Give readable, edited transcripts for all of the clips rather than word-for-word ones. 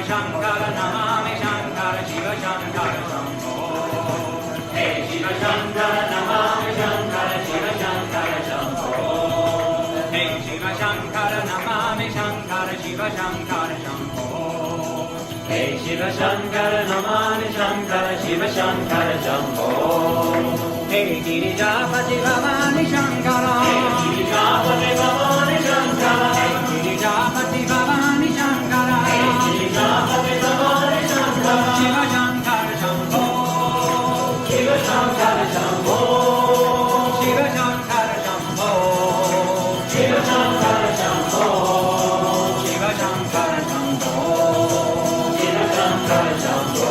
Shankara Namami Shankara Shiva Shankara Shambho. Hey Shiva Shankara Namami Shankara Shiva Shankara Shambho. Hey Shiva Shankara Namami Shankara Shiva Shankara Shambho. Hey Shiva Shankara Namami Shankara Shiva Shankara Shambho. Hey Girijapati Bhavani Shankara. Hey Girijapati Bhavani Shankara. Hey Girijapati Bhavani Shankara. Hey Girijapati Bhavani Shankara. Shiva Shankara Shambho. Shiva Shankara Shambho. Shiva Shankara Shambho. Shiva Shankara Shambho. Shiva Shankara Shambho. Shiva Shankara Shambho.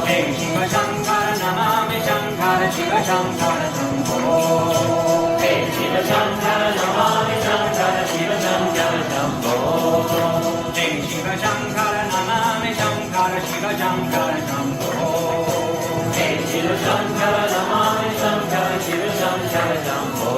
Hey Shiva Shankara Namami Shankara Shiva Shankara Shambho. Hey Shiva Shankara Namami Shankara Shiva Shankara Shambho. Hey Shiva Shankara Namami Shankara Shiva Shankara Shambho. Hey Shiva Shankara Namami Shankara Shiva Shankara Shambho.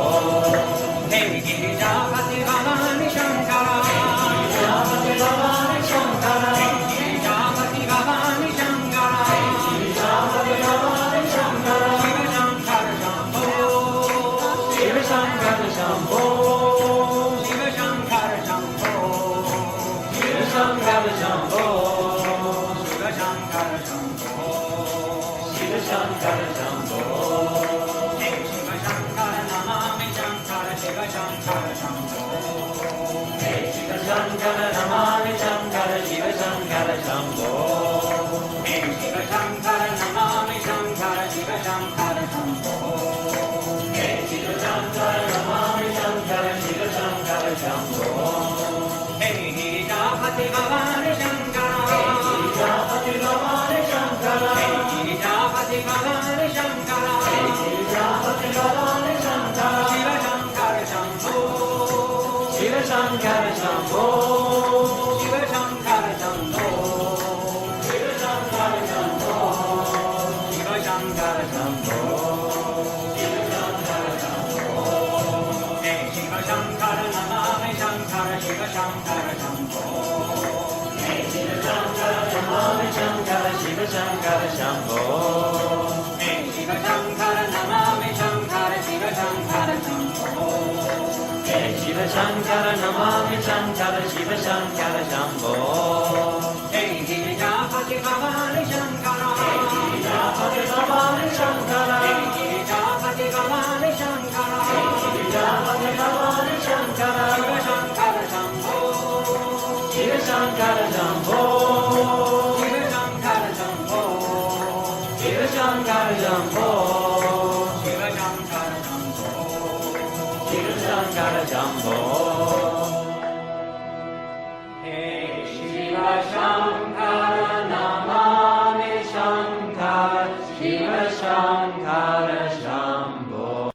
Hey Girijapati Bhavani Shankara. Hey Girijapati Bhavani Shankara. Hey Girijapati Bhavani Shankara. Hey Girijapati Bhavani Shankara. Shiva Shankara Shambho. Shiva Shankara Shambho. Shiva Shankara Shambho. Shiva Shankara Shambho. Shiva Shankara Shambho. Shiva Shankara Shambho. Hey Shiva Shankara Namami Shankara Shiva Shankara Shambho. Hey Shiva Shankara Namami Shankara Shiva Shankara Shambho. Hey Shiva Shankara Namami Shankara Shiva Shankara Shambho. Hey Shiva Shankara Namami Shankara Shiva Shankara Shambho. Hey Girijapati Bhavani Shankara. Hey Girijapati Bhavani Shankara. Hey Girijapati Bhavani Shankara. Hey Girijapati Bhavani Shankara. Shiva Shankara Shambho. Shiva Shankara Shambho. Shiva Shankara Shambho. Shiva Shankara Shambho. Shiva Shankara Shambho. Shiva Shankara Shambho. Hey Shiva Shankara Namami Shankara Shiva Shankara Shambho. Hey Shiva Shankara Namami Shankara Shiva Shankara Shambho. Hey Shiva Shankara Namami Shankara Shiva Shankara Shambho. Hey Shiva Shankara Namami Shankara Shiva Shankara Shambho. Hey Girijapati Bhavani Shankara. Hey Girijapati Bhavani Shankara. Hey Girijapati Bhavani Shankara. Hey Girijapati Bhavani Shankara. Shiva Shankara Shambho. Shiva Shankara Shambho. Shiva Shankara Shambho. Shiva Shankara Shambho. Shiva Shankara Shambho. Shiva Shankara Shambho. Hey Shiva Shankara Namami Shankara Shiva Shankara Shambho.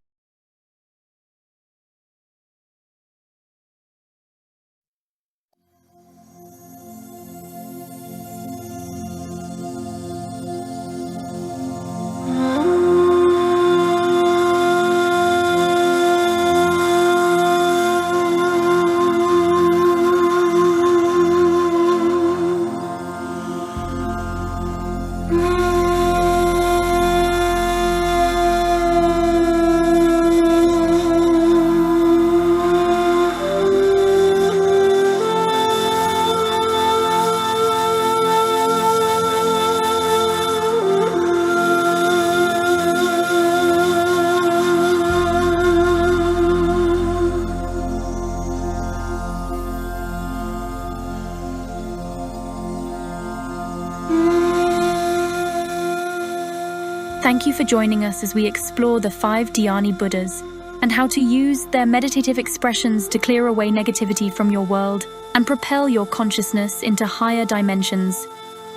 Thank you for joining us as we explore the 5 Dhyani Buddhas and how to use their meditative expressions to clear away negativity from your world and propel your consciousness into higher dimensions.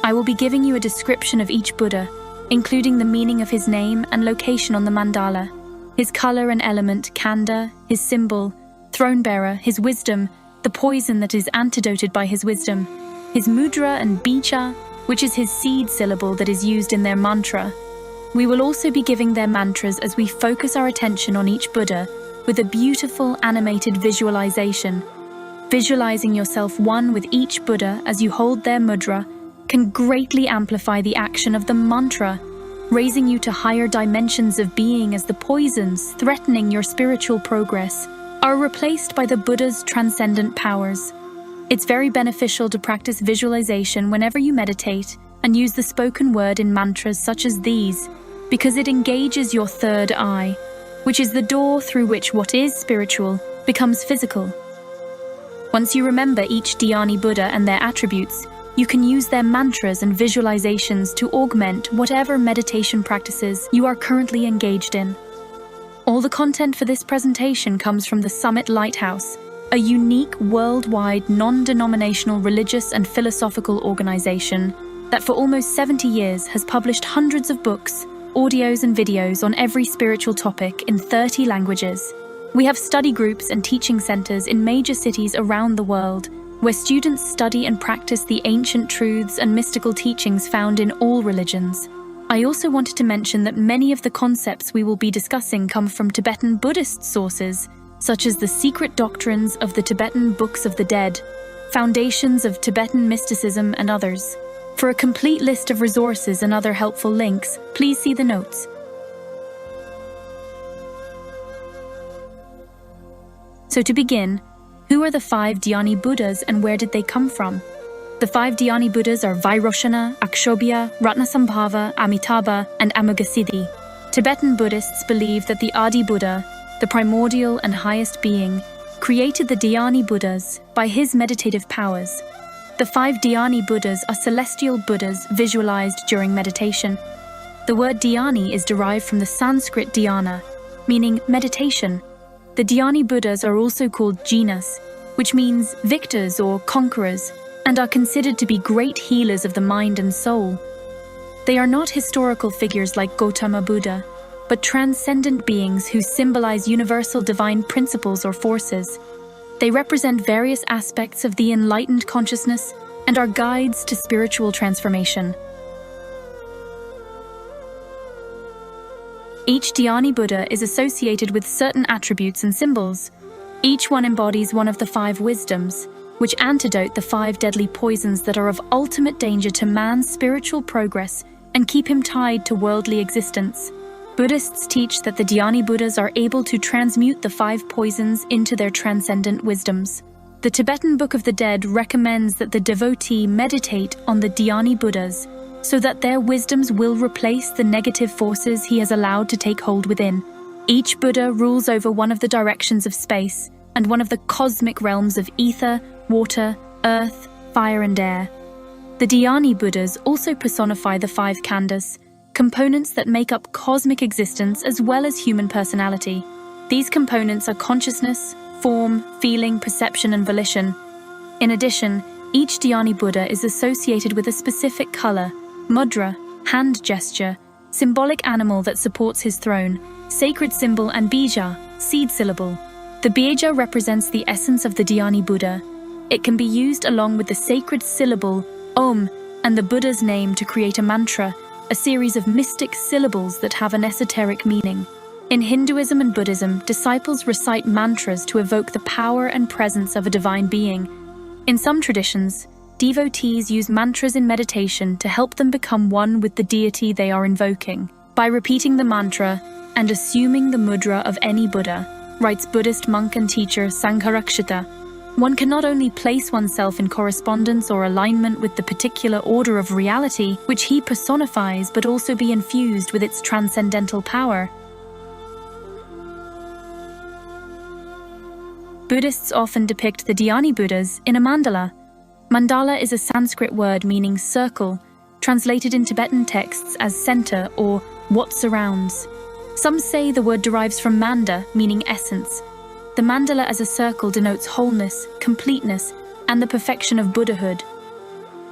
I will be giving you a description of each Buddha, including the meaning of his name and location on the mandala, his color and element, Kanda, his symbol, throne bearer, his wisdom, the poison that is antidoted by his wisdom, his mudra and bicha, which is his seed syllable that is used in their mantra. We will also be giving their mantras as we focus our attention on each Buddha with a beautiful animated visualization. Visualizing yourself one with each Buddha as you hold their mudra can greatly amplify the action of the mantra, raising you to higher dimensions of being as the poisons threatening your spiritual progress are replaced by the Buddha's transcendent powers. It's very beneficial to practice visualization whenever you meditate and use the spoken word in mantras such as these, because it engages your third eye, which is the door through which what is spiritual becomes physical. Once you remember each Dhyani Buddha and their attributes, you can use their mantras and visualizations to augment whatever meditation practices you are currently engaged in. All the content for this presentation comes from the Summit Lighthouse, a unique worldwide non-denominational religious and philosophical organization that for almost 70 years has published hundreds of books, audios and videos on every spiritual topic in 30 languages. We have study groups and teaching centers in major cities around the world, where students study and practice the ancient truths and mystical teachings found in all religions. I also wanted to mention that many of the concepts we will be discussing come from Tibetan Buddhist sources, such as the secret doctrines of the Tibetan Books of the Dead, foundations of Tibetan mysticism, and others. For a complete list of resources and other helpful links, please see the notes. So to begin, who are the 5 Dhyani Buddhas and where did they come from? The 5 Dhyani Buddhas are Vairoshana, Akshobhya, Ratnasambhava, Amitabha, and Amoghasiddhi. Tibetan Buddhists believe that the Adi Buddha, the primordial and highest being, created the Dhyani Buddhas by his meditative powers. The 5 Dhyani Buddhas are celestial Buddhas visualized during meditation. The word Dhyani is derived from the Sanskrit dhyana, meaning meditation. The Dhyani Buddhas are also called jinas, which means victors or conquerors, and are considered to be great healers of the mind and soul. They are not historical figures like Gautama Buddha, but transcendent beings who symbolize universal divine principles or forces. They represent various aspects of the enlightened consciousness and are guides to spiritual transformation. Each Dhyani Buddha is associated with certain attributes and symbols. Each one embodies one of the 5 wisdoms, which antidote the 5 deadly poisons that are of ultimate danger to man's spiritual progress and keep him tied to worldly existence. Buddhists teach that the Dhyani Buddhas are able to transmute the 5 poisons into their transcendent wisdoms. The Tibetan Book of the Dead recommends that the devotee meditate on the Dhyani Buddhas so that their wisdoms will replace the negative forces he has allowed to take hold within. Each Buddha rules over one of the directions of space and one of the cosmic realms of ether, water, earth, fire, and air. The Dhyani Buddhas also personify the 5 khandhas, components that make up cosmic existence as well as human personality. These components are consciousness, form, feeling, perception, and volition. In addition, each Dhyani Buddha is associated with a specific color, mudra, hand gesture, symbolic animal that supports his throne, sacred symbol, and bija, seed syllable. The bija represents the essence of the Dhyani Buddha. It can be used along with the sacred syllable, Om, and the Buddha's name to create a mantra, a series of mystic syllables that have an esoteric meaning. In Hinduism and Buddhism, disciples recite mantras to evoke the power and presence of a divine being. In some traditions, devotees use mantras in meditation to help them become one with the deity they are invoking. By repeating the mantra and assuming the mudra of any Buddha, writes Buddhist monk and teacher Sangharakshita, one can not only place oneself in correspondence or alignment with the particular order of reality which he personifies, but also be infused with its transcendental power. Buddhists often depict the Dhyani Buddhas in a mandala. Mandala is a Sanskrit word meaning circle, translated in Tibetan texts as center or what surrounds. Some say the word derives from manda, meaning essence. The mandala as a circle denotes wholeness, completeness, and the perfection of Buddhahood.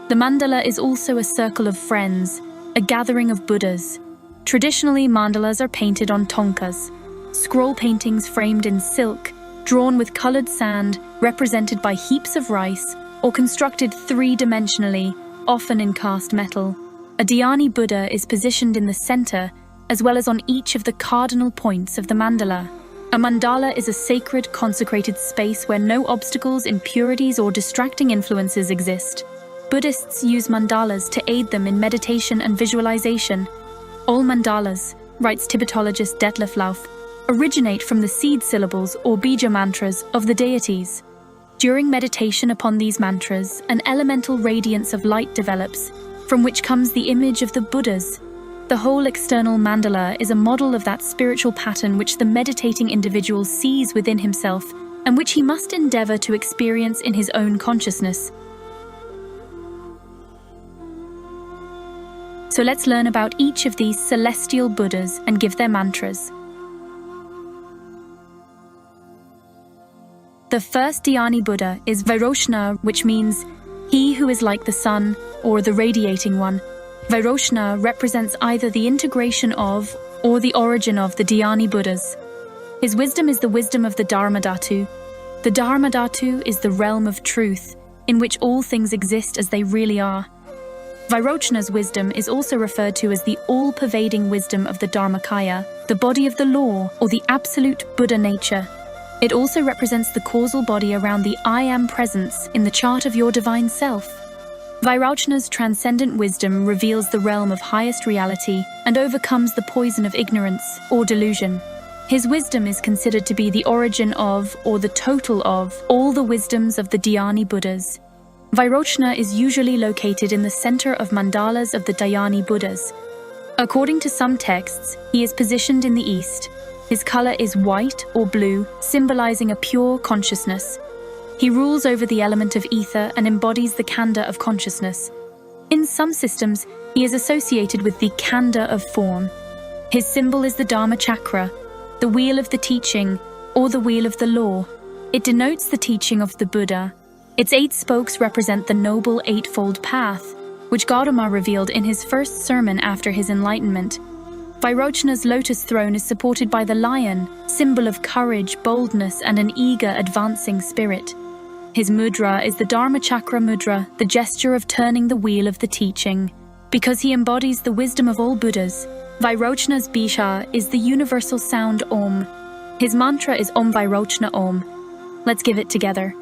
The mandala is also a circle of friends, a gathering of Buddhas. Traditionally, mandalas are painted on tonkas, scroll paintings framed in silk, drawn with colored sand, represented by heaps of rice, or constructed 3-dimensionally, often in cast metal. A Dhyani Buddha is positioned in the center, as well as on each of the cardinal points of the mandala. A mandala is a sacred, consecrated space where no obstacles, impurities, or distracting influences exist. Buddhists use mandalas to aid them in meditation and visualization. All mandalas, writes Tibetologist Detlef Lauf, originate from the seed syllables or bija mantras of the deities. During meditation upon these mantras, an elemental radiance of light develops, from which comes the image of the Buddhas. The whole external mandala is a model of that spiritual pattern which the meditating individual sees within himself and which he must endeavor to experience in his own consciousness. So let's learn about each of these celestial Buddhas and give their mantras. The first Dhyani Buddha is Vairochana, which means he who is like the sun or the radiating one. Vairochana represents either the integration of or the origin of the Dhyani Buddhas. His wisdom is the wisdom of the Dharmadhatu. The Dharmadhatu is the realm of truth, in which all things exist as they really are. Vairochana's wisdom is also referred to as the all-pervading wisdom of the Dharmakaya, the body of the law, or the absolute Buddha nature. It also represents the causal body around the I Am presence in the chart of your divine self. Vairochana's transcendent wisdom reveals the realm of highest reality and overcomes the poison of ignorance or delusion. His wisdom is considered to be the origin of, or the total of, all the wisdoms of the Dhyani Buddhas. Vairochana is usually located in the center of mandalas of the Dhyani Buddhas. According to some texts, he is positioned in the east. His color is white or blue, symbolizing a pure consciousness. He rules over the element of ether and embodies the khandha of consciousness. In some systems, he is associated with the khandha of form. His symbol is the Dharma chakra, the wheel of the teaching, or the wheel of the law. It denotes the teaching of the Buddha. Its 8 spokes represent the Noble Eightfold Path, which Gautama revealed in his first sermon after his enlightenment. Vairochana's lotus throne is supported by the lion, symbol of courage, boldness, and an eager, advancing spirit. His mudra is the Dharma chakra mudra, the gesture of turning the wheel of the teaching. Because he embodies the wisdom of all Buddhas, Vairochana's bija is the universal sound Om. His mantra is Om Vairochana Om. Let's give it together.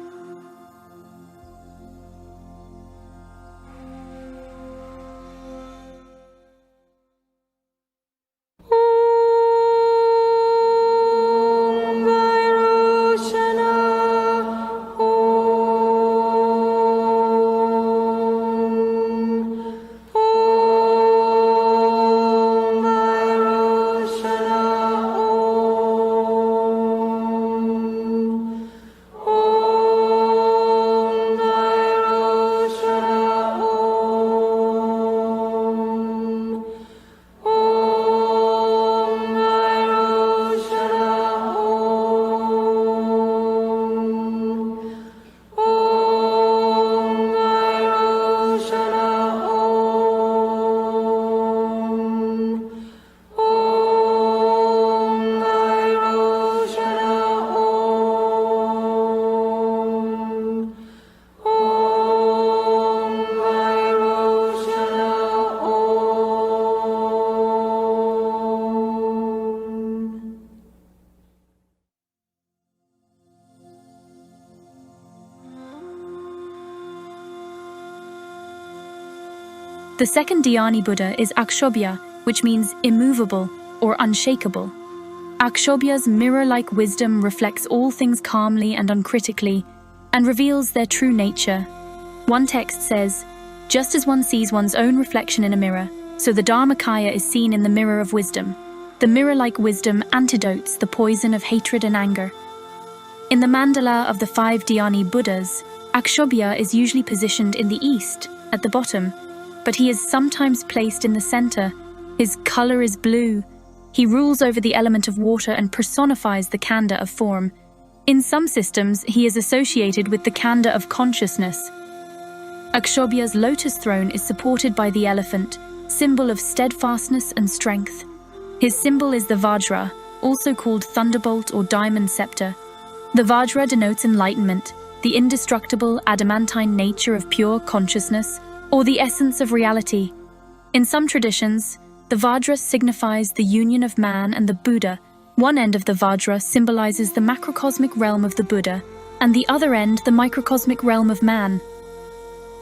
The second Dhyani Buddha is Akshobhya, which means immovable or unshakable. Akshobhya's mirror-like wisdom reflects all things calmly and uncritically and reveals their true nature. One text says, "Just as one sees one's own reflection in a mirror, so the Dharmakaya is seen in the mirror of wisdom. The mirror-like wisdom antidotes the poison of hatred and anger." In the mandala of the 5 Dhyani Buddhas, Akshobhya is usually positioned in the east, at the bottom, but he is sometimes placed in the center. His color is blue. He rules over the element of water and personifies the khandha of form. In some systems, he is associated with the khandha of consciousness. Akshobhya's lotus throne is supported by the elephant, symbol of steadfastness and strength. His symbol is the Vajra, also called thunderbolt or diamond scepter. The Vajra denotes enlightenment, the indestructible adamantine nature of pure consciousness, or the essence of reality. In some traditions, the Vajra signifies the union of man and the Buddha, One end of the Vajra symbolizes the macrocosmic realm of the Buddha, and the other end the microcosmic realm of man.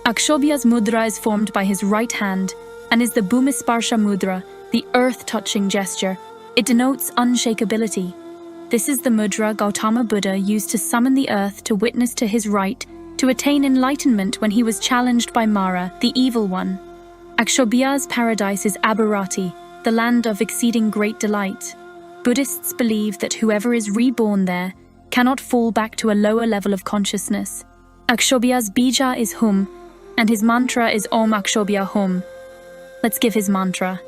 Akshobhya's mudra is formed by his right hand and is the Bhumisparsha mudra, the earth-touching gesture. It denotes unshakability. This is the mudra Gautama Buddha used to summon the earth to witness to his right to attain enlightenment when he was challenged by Mara, the evil one. Akshobhya's paradise is Abharati, the land of exceeding great delight. Buddhists believe that whoever is reborn there cannot fall back to a lower level of consciousness. Akshobhya's bija is Hum, and his mantra is Om Akshobhya Hum. Let's give his mantra.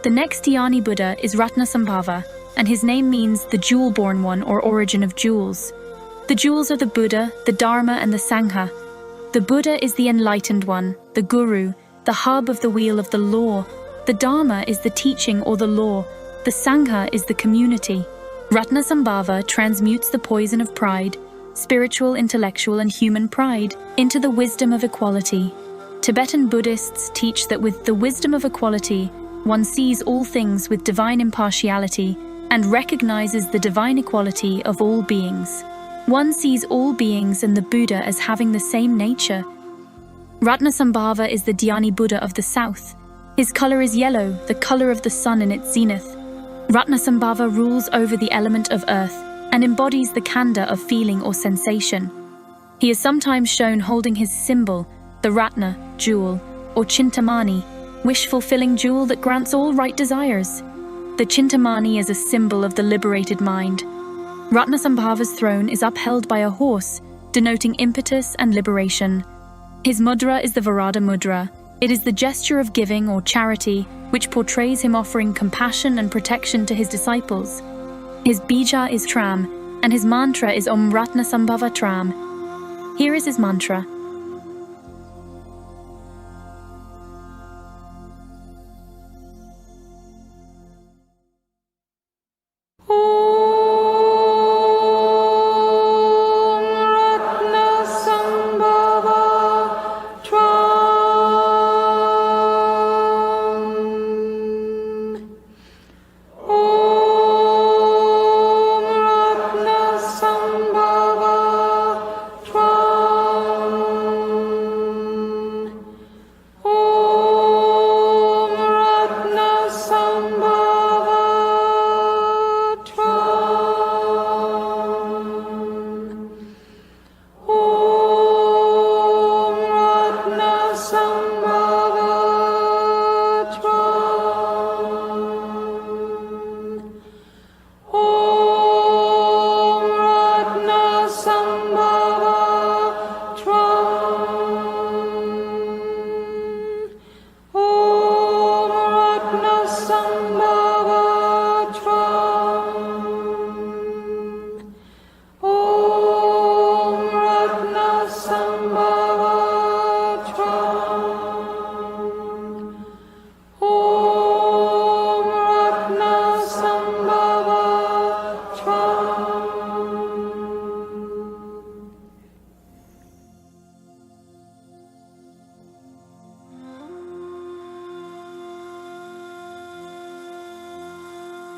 The next Dhyani Buddha is Ratnasambhava, and his name means the jewel-born one or origin of jewels. The jewels are the Buddha, the Dharma, and the Sangha. The Buddha is the enlightened one, the Guru, the hub of the wheel of the law. The Dharma is the teaching or the law. The Sangha is the community. Ratnasambhava transmutes the poison of pride, spiritual, intellectual, and human pride, into the wisdom of equality. Tibetan Buddhists teach that with the wisdom of equality, one sees all things with divine impartiality and recognizes the divine equality of all beings. One sees all beings and the Buddha as having the same nature. Ratnasambhava is the Dhyani Buddha of the south. His color is yellow, the color of the sun in its zenith. Ratnasambhava rules over the element of earth and embodies the khandha of feeling or sensation. He is sometimes shown holding his symbol, the Ratna, jewel, or Chintamani, wish-fulfilling jewel that grants all right desires. The Chintamani is a symbol of the liberated mind. Ratnasambhava's throne is upheld by a horse, denoting impetus and liberation. His mudra is the Varada mudra. It is the gesture of giving or charity, which portrays him offering compassion and protection to his disciples. His bija is Tram, and his mantra is Om Ratnasambhava Tram. Here is his mantra.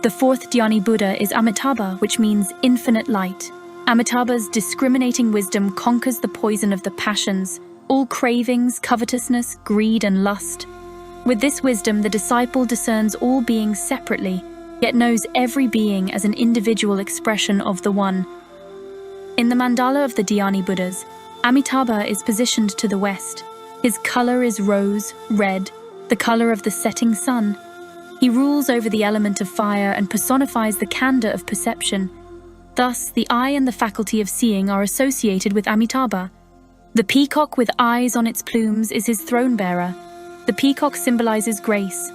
The fourth Dhyani Buddha is Amitabha, which means infinite light. Amitabha's discriminating wisdom conquers the poison of the passions, all cravings, covetousness, greed, and lust. With this wisdom, the disciple discerns all beings separately, yet knows every being as an individual expression of the One. In the mandala of the Dhyani Buddhas, Amitabha is positioned to the west. His color is rose, red, the color of the setting sun. He rules over the element of fire and personifies the candor of perception. Thus, the eye and the faculty of seeing are associated with Amitabha. The peacock with eyes on its plumes is his throne bearer. The peacock symbolizes grace.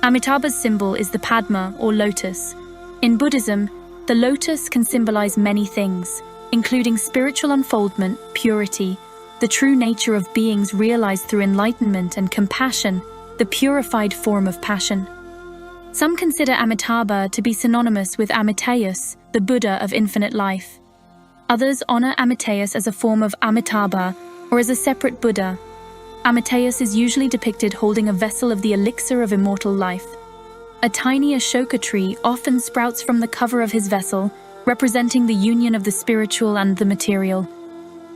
Amitabha's symbol is the Padma, or lotus. In Buddhism, the lotus can symbolize many things, including spiritual unfoldment, purity, the true nature of beings realized through enlightenment, and compassion, the purified form of passion. Some consider Amitabha to be synonymous with Amitayus, the Buddha of infinite life. Others honor Amitayus as a form of Amitabha or as a separate Buddha. Amitayus is usually depicted holding a vessel of the elixir of immortal life. A tiny Ashoka tree often sprouts from the cover of his vessel, representing the union of the spiritual and the material.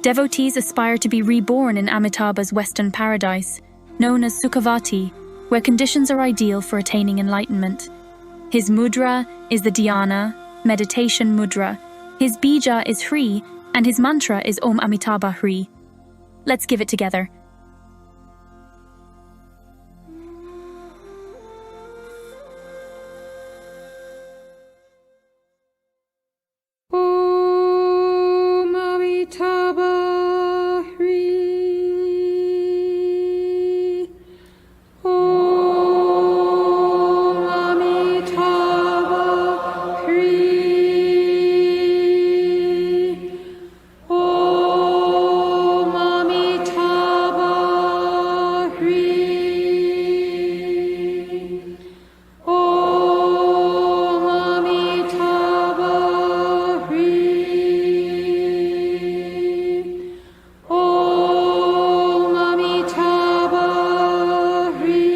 Devotees aspire to be reborn in Amitabha's western paradise, known as Sukhavati, where conditions are ideal for attaining enlightenment. His mudra is the dhyana, meditation mudra. His bija is Hri, and his mantra is Om Amitabha Hri. Let's give it together. Om Amitabha Hri. Om Amitabha Hri. Om Amitabha Hri. Om Amitabha Hri. Om Amitabha Hri.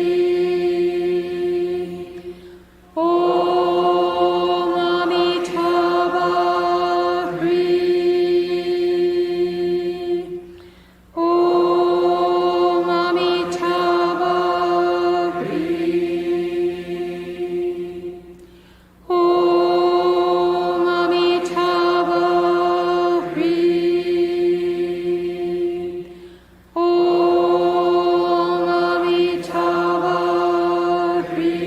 Om Amitabha Hri. Om Amitabha Hri. Om Amitabha Hri. Om Amitabha Hri.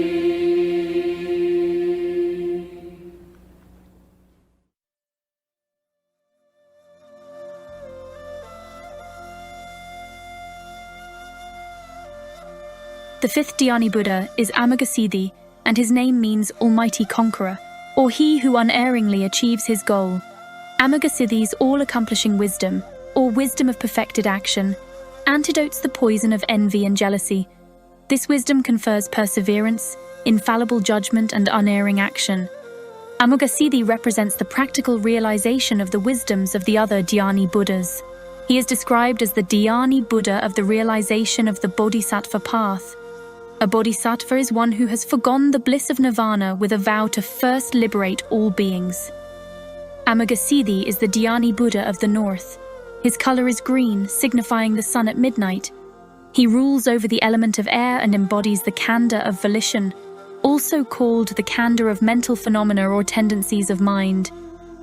The fifth Dhyani Buddha is Amagasiddhi, and his name means Almighty Conqueror, or he who unerringly achieves his goal. Amagasiddhi's all-accomplishing wisdom, or wisdom of perfected action, antidotes the poison of envy and jealousy. This wisdom confers perseverance, infallible judgment, and unerring action. Amagasiddhi represents the practical realization of the wisdoms of the other Dhyani Buddhas. He is described as the Dhyani Buddha of the realization of the Bodhisattva path. A bodhisattva is one who has forgone the bliss of nirvana with a vow to first liberate all beings. Amagasiddhi is the Dhyani Buddha of the north. His color is green, signifying the sun at midnight. He rules over the element of air and embodies the candor of volition, also called the candor of mental phenomena or tendencies of mind.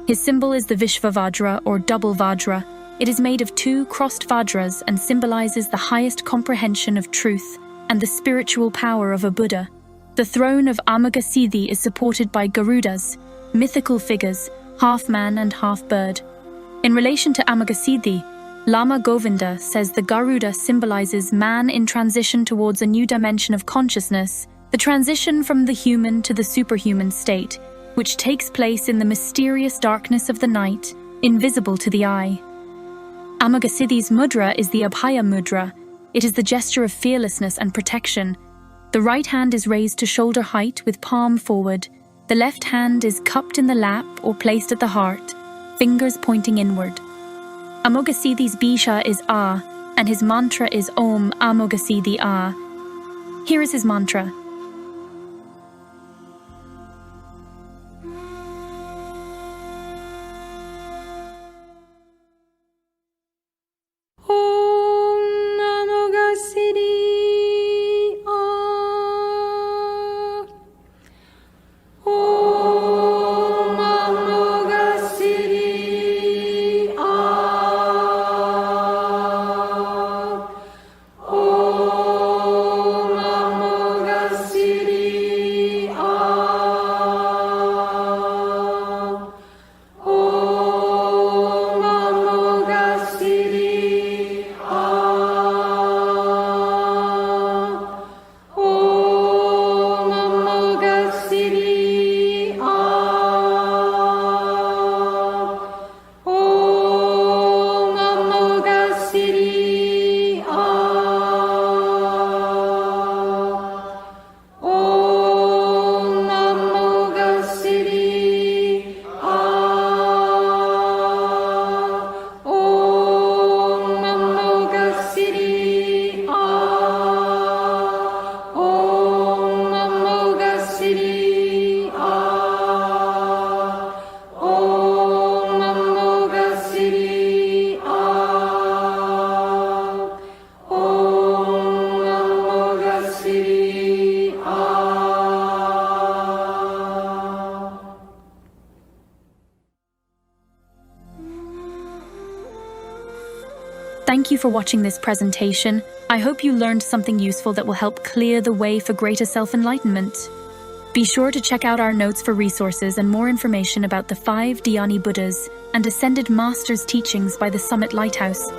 His symbol is the Vishvavajra or double Vajra. It is made of two crossed Vajras and symbolizes the highest comprehension of truth and the spiritual power of a Buddha. The throne of Amagasiddhi is supported by Garudas, mythical figures, half man and half bird. In relation to Amagasiddhi, Lama Govinda says the Garuda symbolizes man in transition towards a new dimension of consciousness, the transition from the human to the superhuman state, which takes place in the mysterious darkness of the night, invisible to the eye. Amagasiddhi's mudra is the Abhaya mudra. It is the gesture of fearlessness and protection. The right hand is raised to shoulder height with palm forward. The left hand is cupped in the lap or placed at the heart, fingers pointing inward. Amagasiddhi's bija is A, and his mantra is Om Amagasiddhi A. Here is his mantra. Thank you for watching this presentation. I hope you learned something useful that will help clear the way for greater self-enlightenment. Be sure to check out our notes for resources and more information about the 5 Dhyani Buddhas and Ascended Masters teachings by the Summit Lighthouse.